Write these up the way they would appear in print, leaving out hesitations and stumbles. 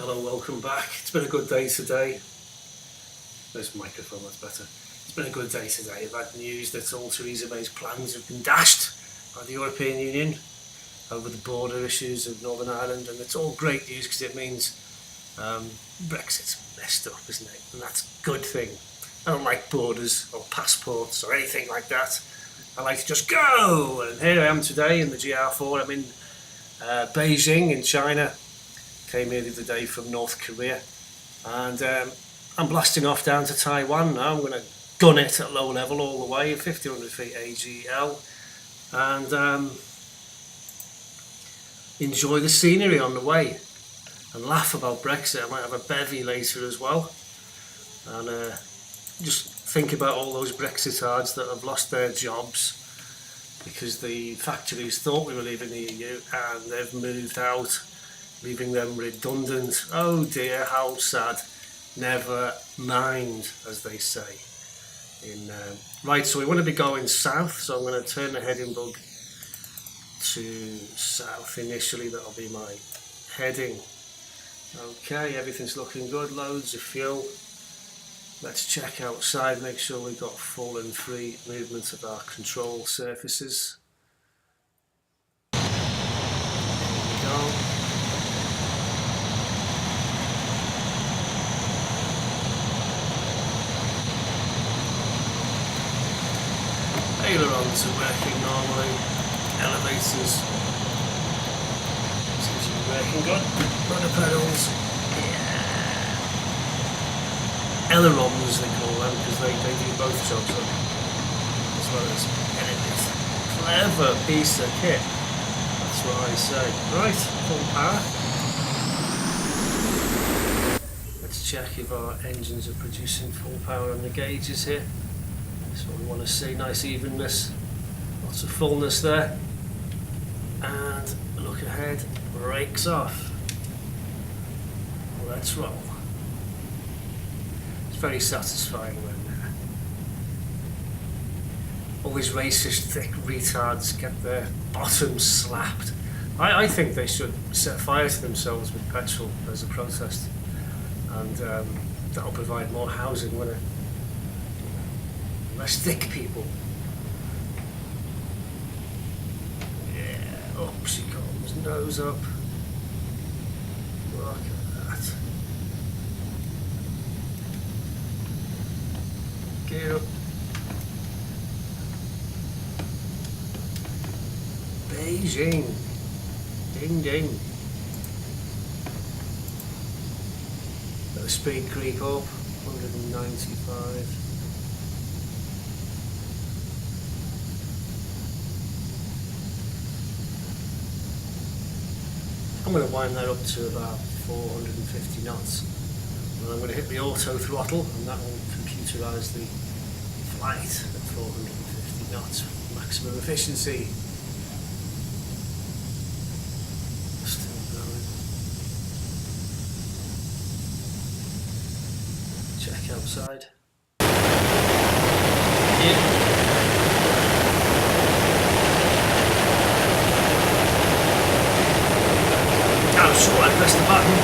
Hello, welcome back. It's been a good day today. There's the microphone, that's better. It's been a good day today. I've had news that all Theresa May's plans have been dashed by the European Union over the border issues of Northern Ireland, and it's all great news because it means Brexit's messed up, isn't it? And that's a good thing. I don't like borders or passports or anything like that. I like to just go, and here I am today in the GR4. I'm in Beijing in China. Came here the other day from North Korea, and I'm blasting off down to Taiwan now. I'm going to gun it at low level all the way, 1500 feet AGL, and enjoy the scenery on the way and laugh about Brexit. I might have a bevy later as well, and just think about all those Brexitards that have lost their jobs because the factories thought we were leaving the EU and they've moved out, leaving them redundant. Oh dear, how sad. Never mind, as they say. Right, so we want to be going south, so I'm going to turn the heading bug to south initially. That'll be my heading. Okay, everything's looking good, loads of fuel. Let's check outside, make sure we've got full and free movement of our control surfaces. There we go. Ailerons are working normally, elevators seems to be working good, rudder pedals, yeah. Ailerons they call them because they do both jobs as well as anything. Clever piece of kit, that's what I say. Right, full power. Let's check if our engines are producing full power on the gauges here. That's what we want to see, nice evenness, lots of fullness there, and look ahead, brakes off, let's roll. It's very satisfying when all these racist thick retards get their bottoms slapped. I think they should set fire to themselves with petrol as a protest, and that'll provide more housing, won't it? Less thick people. Yeah, up she comes, nose up. Look at that. Gear up. Beijing. Ding ding. Let the speed creep up, 195. I'm going to wind that up to about 450 knots, and I'm going to hit the auto throttle, and that will computerise the flight at 450 knots, maximum efficiency. Still going. Check outside. Yeah. So I press the button.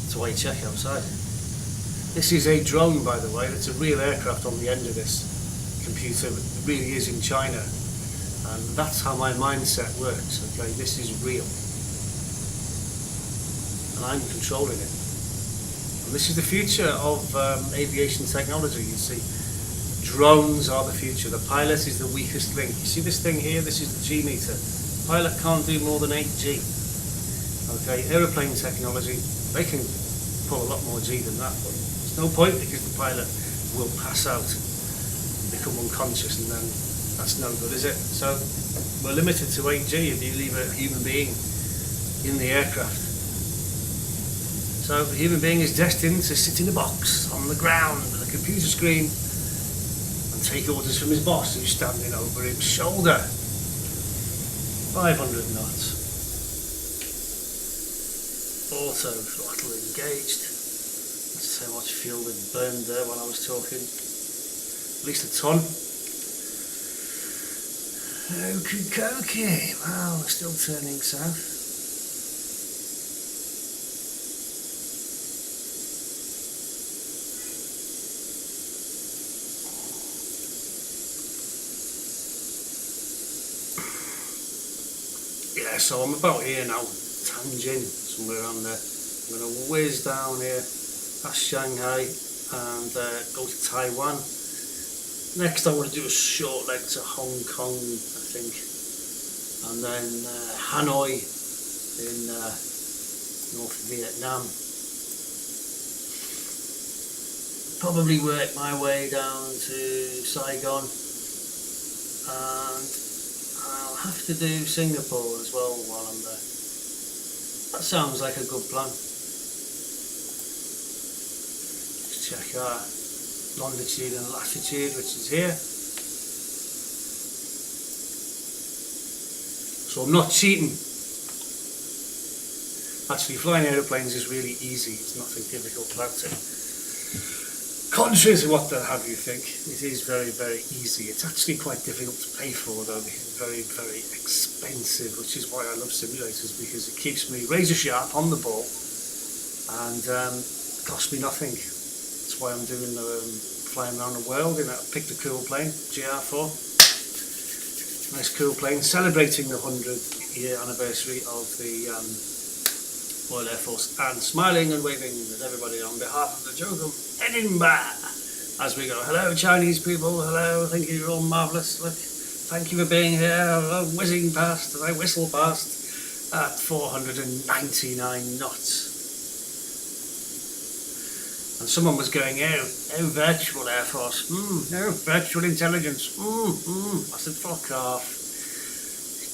That's why you check outside. This is a drone, by the way. It's a real aircraft on the end of this computer. It really is in China, and that's how my mindset works. Okay, this is real, and I'm controlling it. And this is the future of aviation technology. You see, drones are the future. The pilot is the weakest link. You see this thing here? This is the G meter. Pilot can't do more than 8G. Okay, aeroplane technology, they can pull a lot more G than that, but there's no point because the pilot will pass out, become unconscious, and then that's no good, is it? So we're limited to 8G if you leave a human being in the aircraft. So the human being is destined to sit in a box on the ground with a computer screen and take orders from his boss who's standing over his shoulder. 500 knots. Auto throttle engaged. Let's see how much fuel we've burned there while I was talking. At least a ton. Okie dokie. Wow, we're still turning south. yeah, so I'm about here now, Tianjin, somewhere around there. I'm going to whiz down here past Shanghai and go to Taiwan. Next I want to do a short leg to Hong Kong, I think, and then Hanoi in North Vietnam. Probably work my way down to Saigon, and I'll have to do Singapore as well while I'm there. That sounds like a good plan. Just check our longitude and latitude, which is here. So I'm not cheating. Actually, flying aeroplanes is really easy. It's nothing difficult about it. Contrary to what the have you think, it is very, very easy. It's actually quite difficult to pay for though, because it's very, very expensive, which is why I love simulators, because it keeps me razor sharp on the ball and costs me nothing. That's why I'm doing flying around the world. I picked a cool plane, GR4. Nice cool plane, celebrating the 100th year anniversary of the Royal Air Force, and smiling and waving at everybody on behalf of the Duke of Edinburgh as we go. Hello Chinese people, hello, thank you, you're all marvellous. Look, thank you for being here. I'm whizzing past, and I whistle past at 499 knots. And someone was going, oh virtual Air Force, oh virtual intelligence, I said fuck off.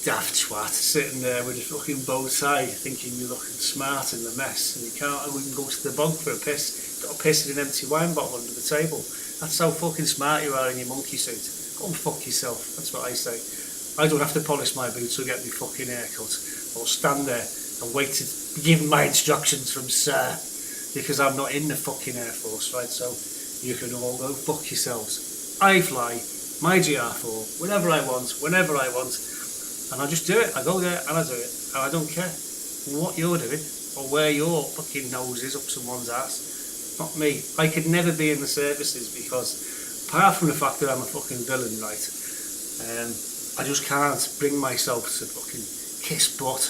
Daft twat sitting there with a fucking bow tie thinking you're looking smart in the mess, and you can't even go to the bog for a piss. Got a piss in an empty wine bottle under the table. That's how fucking smart you are in your monkey suit. Go and fuck yourself, that's what I say. I don't have to polish my boots or get my fucking hair cut or stand there and wait to be given my instructions from sir, because I'm not in the fucking Air Force, right? So you can all go fuck yourselves. I fly my GR4 whenever I want, whenever I want, and I just do it. I go there and I do it, and I don't care what you're doing or where your fucking nose is up someone's ass. Not me. I could never be in the services, because apart from the fact that I'm a fucking villain, right, I just can't bring myself to fucking kiss butt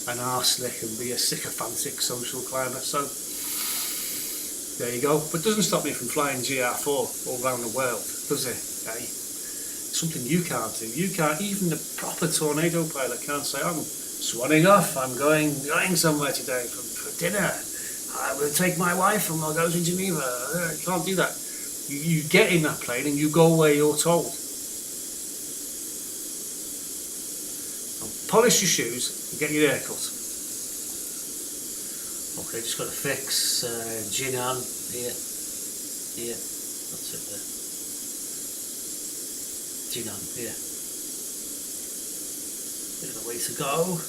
and arse lick and be a sycophantic social climber. So there you go. But it doesn't stop me from flying GR4 all around the world, does it? Eh? Something you can't do. You can't, even the proper tornado pilot can't say, I'm swanning off, I'm going somewhere today for dinner. I will take my wife and we'll go to Geneva. You can't do that. You get in that plane and you go where you're told. Now, polish your shoes and get your hair cut. Okay, just got to fix Jinan here. That's it there. Jinan here. Bit of a way to go.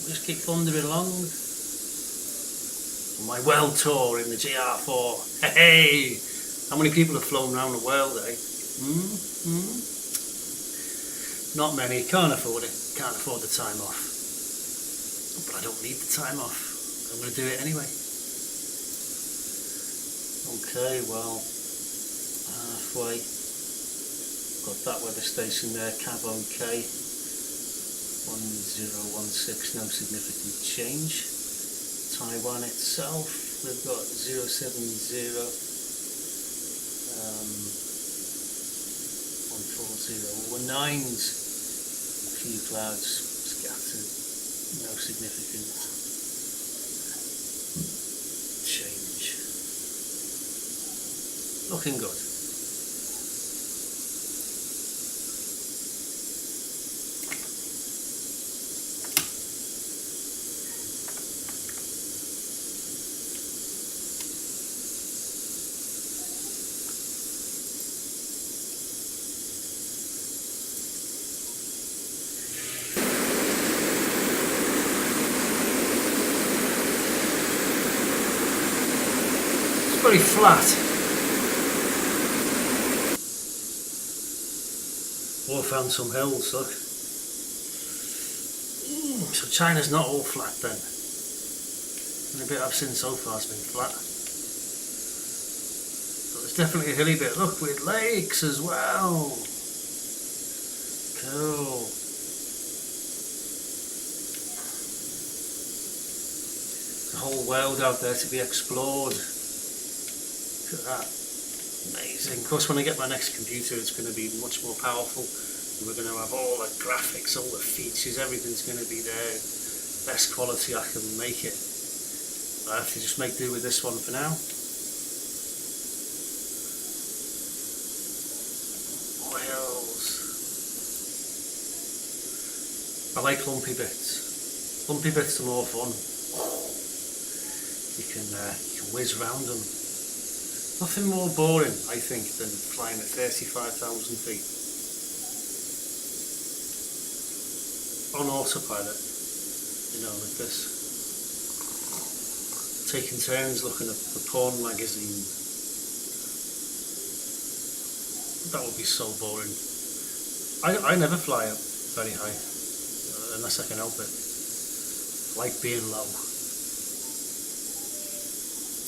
Just keep thundering along. On my world tour in the GR4. Hey! How many people have flown around the world, eh? Not many. Can't afford it. Can't afford the time off. But I don't need the time off. I'm going to do it anyway. Okay, well, halfway. Got that weather station there, Cav OK. 1016, no significant change. Taiwan itself, we've got 070. 140, 19s, a few clouds scattered, no significant change. Looking good. Very flat. Oh, I found some hills, look. So China's not all flat then. The bit I've seen so far has been flat. But there's definitely a hilly bit, look, with lakes as well. Cool. The whole world out there to be explored. Look at that. Amazing. Of course, when I get my next computer, it's going to be much more powerful. We're going to have all the graphics, all the features, everything's going to be there. Best quality I can make it. I have to just make do with this one for now. I like lumpy bits. Lumpy bits are more fun. You can whiz around them. Nothing more boring, I think, than flying at 35,000 feet. On autopilot, you know, like this. Taking turns looking at the porn magazine. That would be so boring. I never fly up very high. Unless I can help it. I like being low.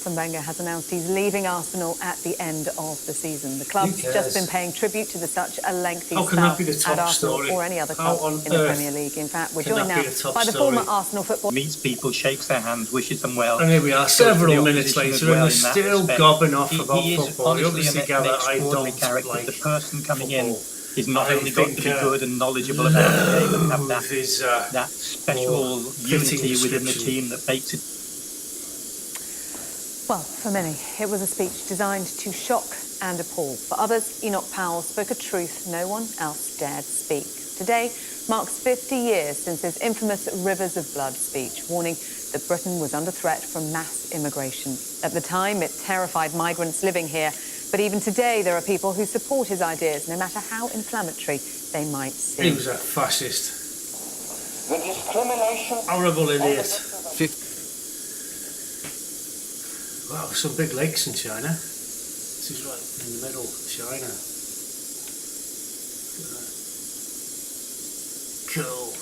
Wenger has announced he's leaving Arsenal at the end of the season. The club's just been paying tribute to such a lengthy spell at Arsenal or any other club in the Premier League. In fact, we're joined now by the former Arsenal footballer. Meets people, shakes their hands, wishes them well. And here we are, several minutes later, and we're still gobbing off about football. You obviously gather I don't like the person coming in is not I only got to be good and knowledgeable about the game and have that special unity within the team that makes it. Well, for many, it was a speech designed to shock and appall. For others, Enoch Powell spoke a truth no one else dared speak. Today marks 50 years since his infamous Rivers of Blood speech, warning that Britain was under threat from mass immigration. At the time, it terrified migrants living here. But even today, there are people who support his ideas, no matter how inflammatory they might seem. He was a fascist. The discrimination. Horrible idiot. Wow, there's some big lakes in China. This is right in the middle of China. Cool.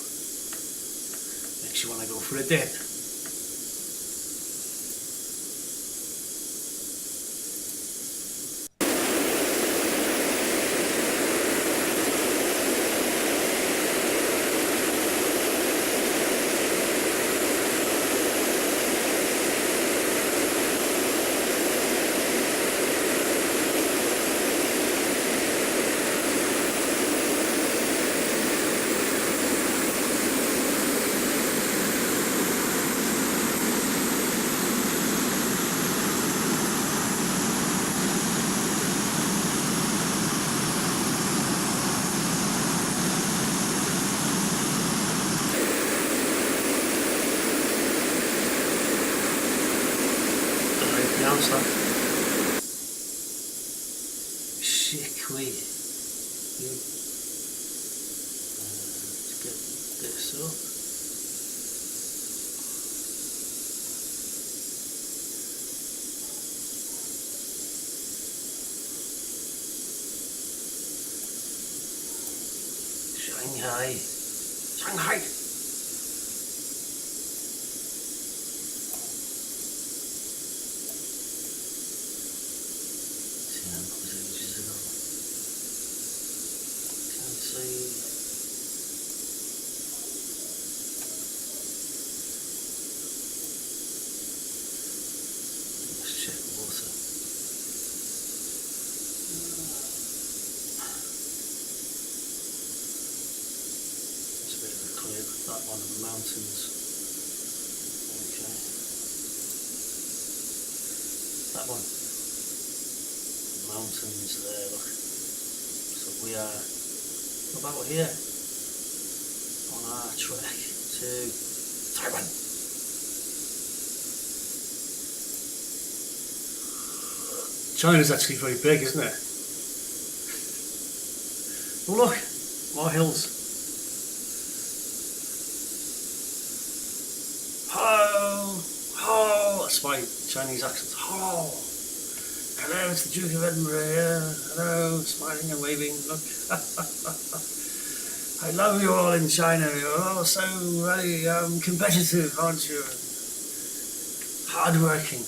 Makes you want to go for a dip. Shikwi. Let's get this up. Shanghai. Shanghai. That one of the mountains. Okay. That one. Mountains there, look. So we are about here on our trek to Taiwan. China's actually very big, isn't it? Oh look, more hills. That's my Chinese accent. Oh, hello, it's the Duke of Edinburgh here. Hello, smiling and waving. Look, I love you all in China. You're all so very competitive, aren't you? Hardworking.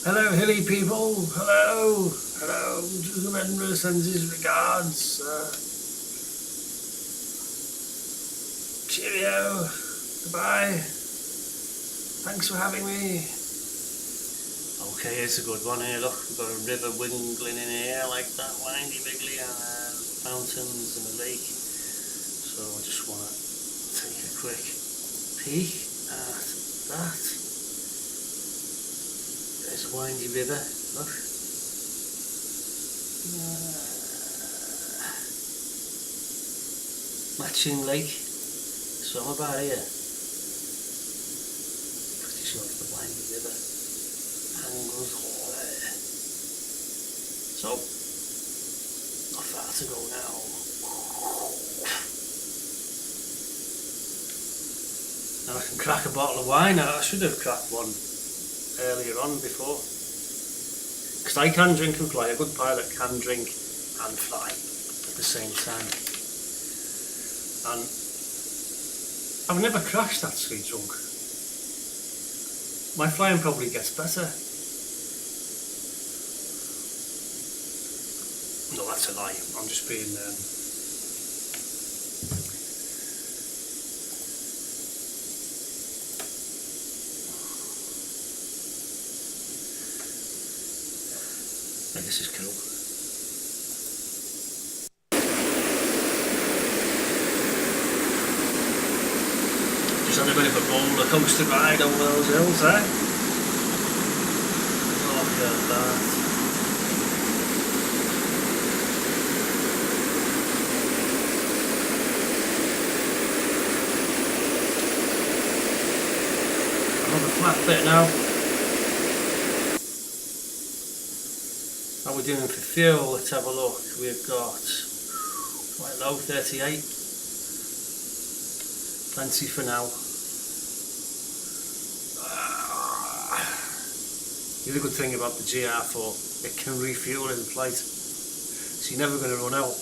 Hello, hilly people. Hello. Hello. Remember sends his regards. Cheerio. Goodbye. Thanks for having me. Okay, here's a good one here. Look, we've got a river wingling in here like that, windy wiggly, and mountains and a lake. So I just want to take a quick peek at that. There's a windy river, look. Matching lake. So I'm about here. Pretty sure it's the windy river. Angles all there. So, not far to go now. Now I can crack a bottle of wine. I should have cracked one earlier on before. Because I can drink and fly. A good pilot can drink and fly at the same time. And I've never crashed actually drunk. My flying probably gets better. No, that's a lie. I'm just being this is cool. Just had a bit of a roller coaster ride on those hills, eh? Look at that. Another flat bit now. How we're doing for fuel, let's have a look. We've got quite low, 38. Plenty for now. The other good thing about the GR4, it can refuel in flight, so you're never going to run out.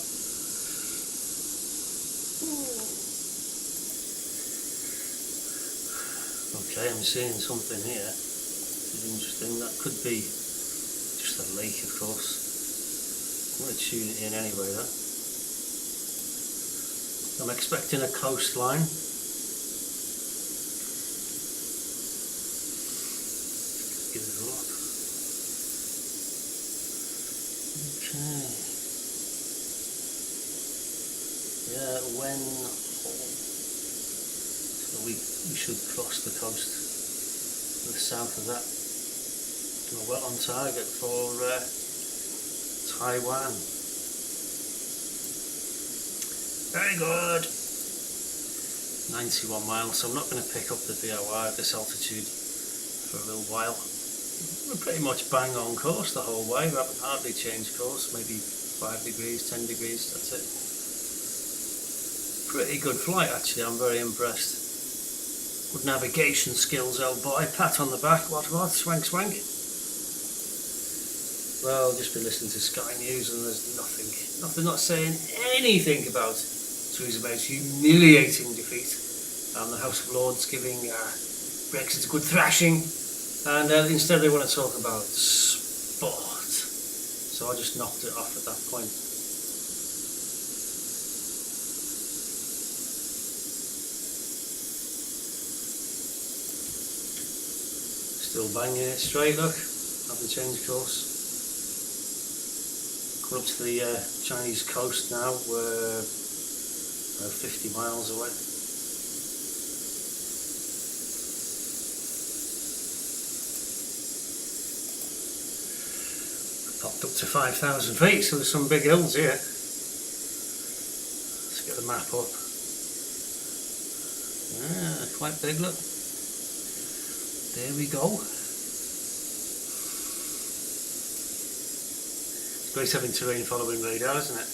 Okay, I'm seeing something here. This is interesting. That could be just a lake, of course. I'm going to tune it in anyway, though. I'm expecting a coastline. Give it a look. Okay. Yeah, when so we should cross the coast to the south of that. We're well on target for Taiwan. Very good. 91 miles, so I'm not going to pick up the VOR at this altitude for a little while. We're pretty much bang on course the whole way. We haven't hardly changed course, maybe 5 degrees, 10 degrees, that's it. Pretty good flight actually, I'm very impressed. Good navigation skills, old boy. Pat on the back, what, swank, swank. Well, just been listening to Sky News and there's nothing not saying anything about Theresa May's humiliating defeat and the House of Lords giving Brexit a good thrashing, and instead they want to talk about sport. So I just knocked it off at that point. Still banging it straight, look. Haven't changed course. Coming up to the Chinese coast now, we're 50 miles away. Popped up to 5,000 feet, so there's some big hills here. Let's get the map up. Ah, quite big, look. There we go. It's great having terrain following radar, isn't it?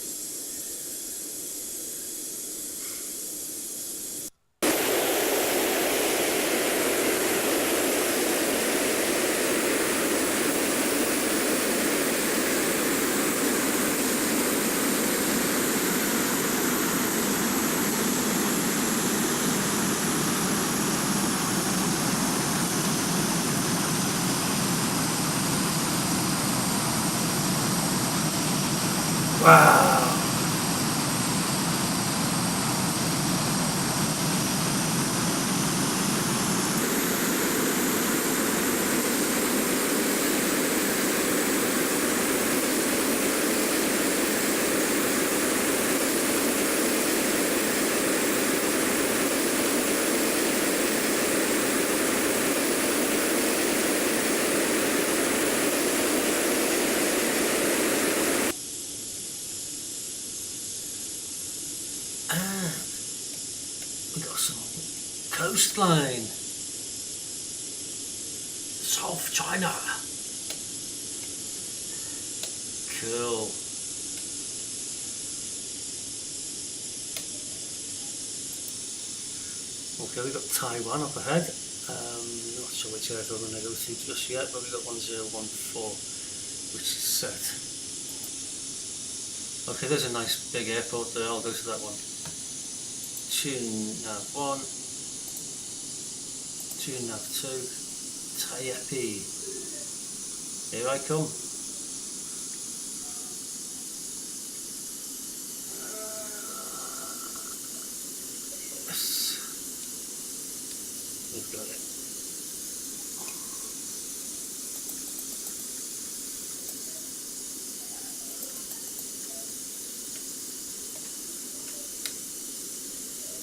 Wow. And we got some coastline. South China. Cool. Okay, we've got Taiwan up ahead. Not sure which airfield I'm going to go to just yet, but we've got 1014, which is set. Okay, there's a nice big airport there, I'll go to that one. Tune nav 1, tune nav 2, Taipei. Here I come. Yes, we've got it.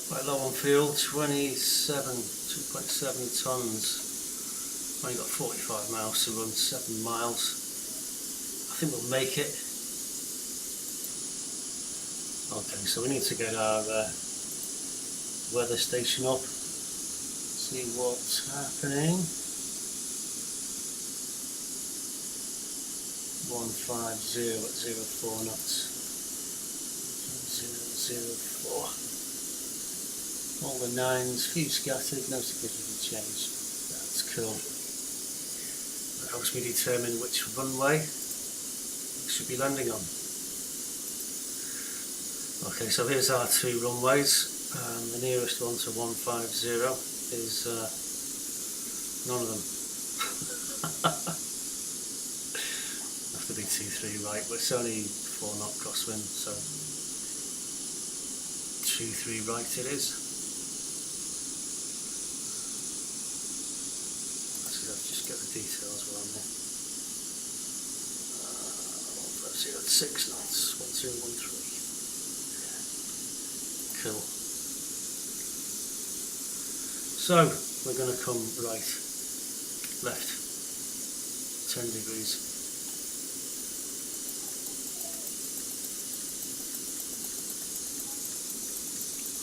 Quite low on fuel, 2.7 tons. Only got 45 miles to run, 7 miles. I think we'll make it. Okay, so we need to get our weather station up. See what's happening. 150 at 04 knots. 004. All the nines, few scattered, no significant change. That's cool. That helps me determine which runway we should be landing on. Okay, so here's our two runways. The nearest one to 150 is none of them. Have to be 2-3 right, but it's only 4 knot crosswind, so 2-3 right it is. Just get the details while I'm there. 6 knots, 1013. Cool. So we're going to come right, left, 10 degrees.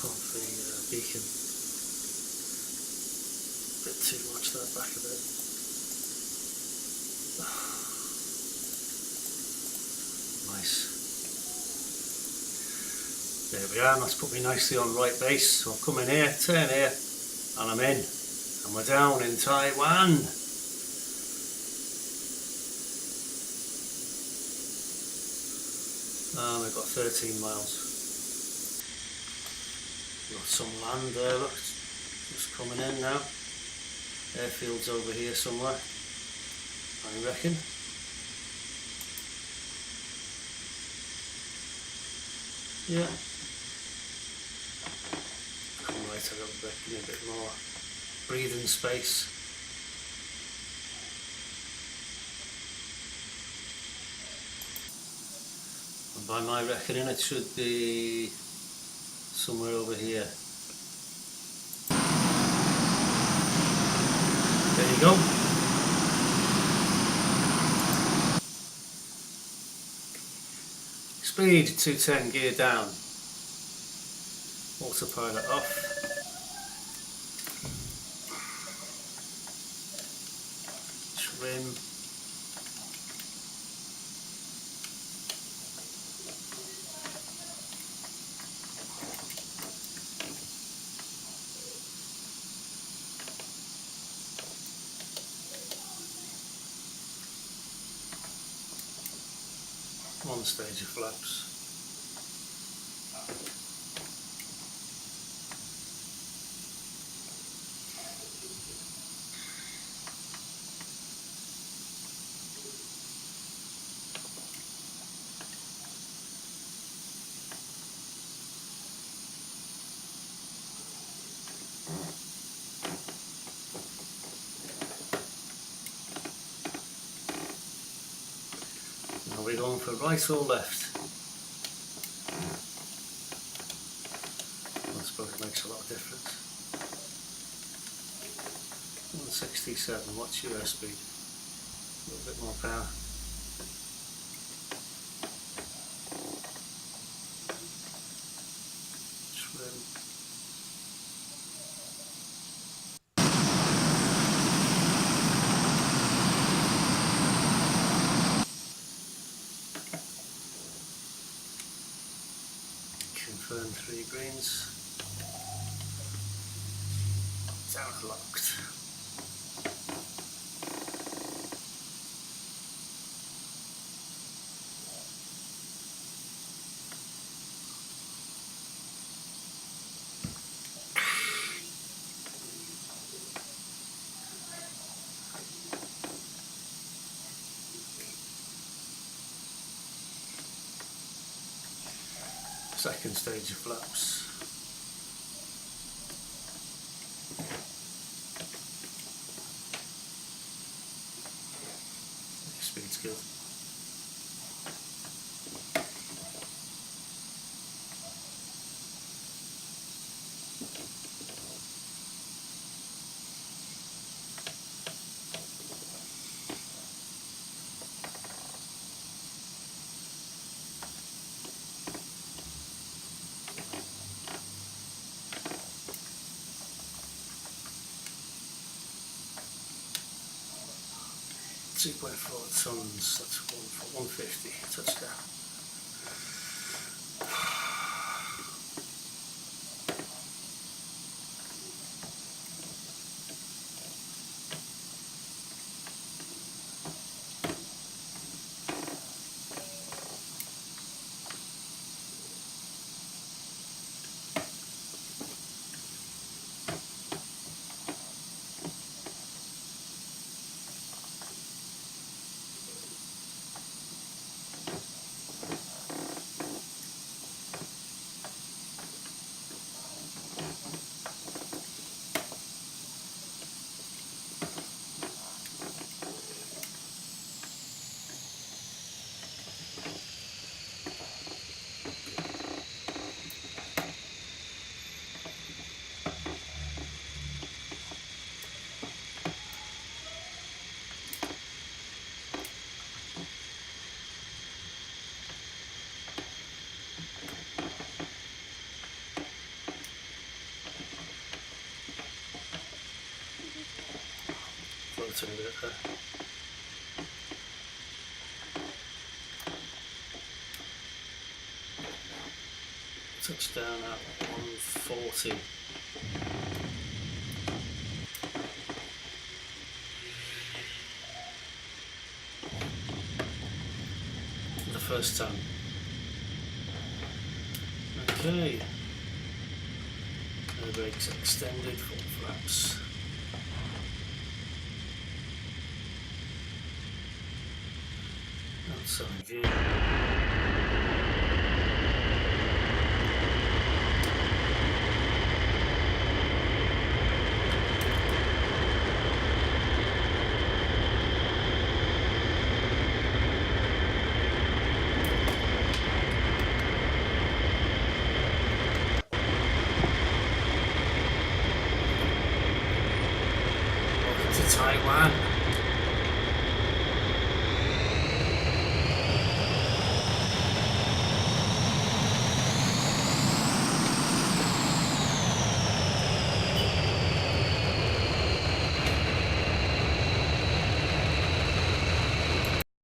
Pump the beacon. Bit too much that back a bit. Nice. There we are, and that's put me nicely on right base. So I'll come in here, turn here, and I'm in. And we're down in Taiwan. We've got 13 miles. We've got some land there, look. Just coming in now. Airfield's over here somewhere, I reckon. Yeah. Come right a little bit, give me a bit more breathing space. And by my reckoning it should be somewhere over here. There you go. Speed 210, gear down. Autopilot off. Trim. One stage of flaps. Are we going for right or left? I suppose it makes a lot of difference. 167, what's your airspeed? A little bit more power. Trim. Confirm 3 greens. Down locked. Second stage of flaps. Speed's good. .4 tons, that's 150 touchdown. Floating a bit there. Touchdown at 140. The first time. Okay. Air brakes extended, full flaps. Outside view.